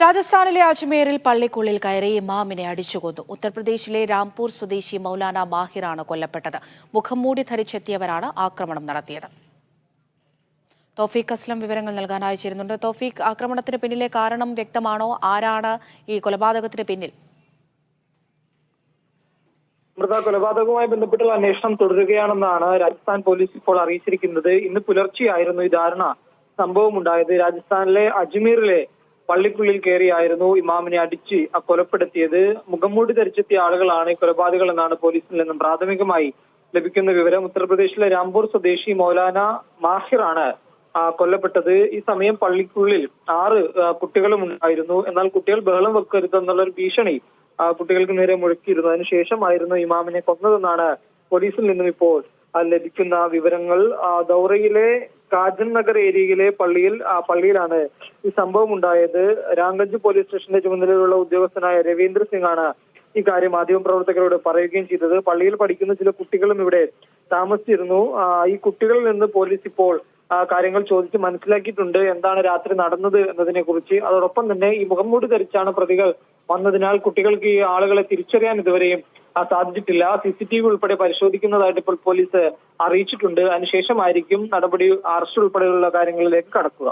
രാജസ്ഥാനിലെ അജ്മീറിൽ പള്ളിക്കുള്ളിൽ കയറി ഇമാമിനെ അടിച്ചുകൊന്നു. ഉത്തർപ്രദേശിലെ രാംപൂർ സ്വദേശി മൗലാന മാഹിറാണ് കൊല്ലപ്പെട്ടത്. മുഖംമൂടി ധരിച്ചെത്തിയവരാണ് ആക്രമണം നടത്തിയത്. തോഫീഖ് അസ്ലം വിവരങ്ങൾ നൽകാനായി ചേരുന്നുണ്ട്. തോഫീഖ്, ആക്രമണത്തിന് പിന്നിലെ കാരണം വ്യക്തമാണോ? ആരാണ് ഈ കൊലപാതകത്തിന് പിന്നിൽ? കൊലപാതകവുമായി ബന്ധപ്പെട്ടുള്ള അന്വേഷണം തുടരുകയാണെന്നാണ് രാജസ്ഥാൻ പോലീസ് ഇപ്പോൾ അറിയിച്ചിരിക്കുന്നത്. ഇന്ന് പുലർച്ചെയായിരുന്നു ഈ ദാരുണ സംഭവം ഉണ്ടായത്. രാജസ്ഥാനിലെ അജ്മീറിലെ പള്ളിക്കുള്ളിൽ കയറിയായിരുന്നു ഇമാമിനെ അടിച്ച് കൊലപ്പെടുത്തിയത്. മുഖംമൂടി ധരിച്ചെത്തിയ ആളുകളാണ് കൊലപാതകൾ എന്നാണ് പോലീസിൽ നിന്നും പ്രാഥമികമായി ലഭിക്കുന്ന വിവരം. ഉത്തർപ്രദേശിലെ രാംപൂർ സ്വദേശി മൗലാന മാഹിറാണ് കൊല്ലപ്പെട്ടത്. ഈ സമയം പള്ളിക്കുള്ളിൽ 6 കുട്ടികളും ഉണ്ടായിരുന്നു. എന്നാൽ കുട്ടികൾ ബഹളം വെക്കരുതെന്നുള്ള ഒരു ഭീഷണി കുട്ടികൾക്ക് നേരെ മുഴക്കിയിരുന്നു. അതിനുശേഷമായിരുന്നു ഇമാമിനെ കൊന്നതെന്നാണ് പോലീസിൽ നിന്നും ഇപ്പോൾ ലഭിക്കുന്ന വിവരങ്ങൾ. ദൗറയിലെ കാജൻ നഗർ ഏരിയയിലെ പള്ളിയിലാണ് ഈ സംഭവം ഉണ്ടായത്. രാംഗഞ്ച് പോലീസ് സ്റ്റേഷന്റെ ചുമതലയുള്ള ഉദ്യോഗസ്ഥനായ രവീന്ദ്ര സിംഗ് ആണ് ഈ കാര്യം മാധ്യമപ്രവർത്തകരോട് പറയുകയും ചെയ്തത്. പള്ളിയിൽ പഠിക്കുന്ന ചില കുട്ടികളും ഇവിടെ താമസിച്ചിരുന്നു. ഈ കുട്ടികളിൽ നിന്ന് പോലീസ് ഇപ്പോൾ കാര്യങ്ങൾ ചോദിച്ച് മനസ്സിലാക്കിയിട്ടുണ്ട് എന്താണ് രാത്രി നടന്നത് എന്നതിനെ കുറിച്ച്. അതോടൊപ്പം തന്നെ ഈ മുഖംമൂടി ധരിച്ചാണ് പ്രതികൾ വന്നതിനാൽ കുട്ടികൾക്ക് ഈ ആളുകളെ തിരിച്ചറിയാൻ ഇതുവരെയും സാധിച്ചിട്ടില്ല. CCTV ഉൾപ്പെടെ പരിശോധിക്കുന്നതായിട്ട് ഇപ്പോൾ പോലീസ് അറിയിച്ചിട്ടുണ്ട്. അതിനുശേഷമായിരിക്കും നടപടി, അറസ്റ്റ് ഉൾപ്പെടെയുള്ള കാര്യങ്ങളിലേക്ക് കടക്കുക.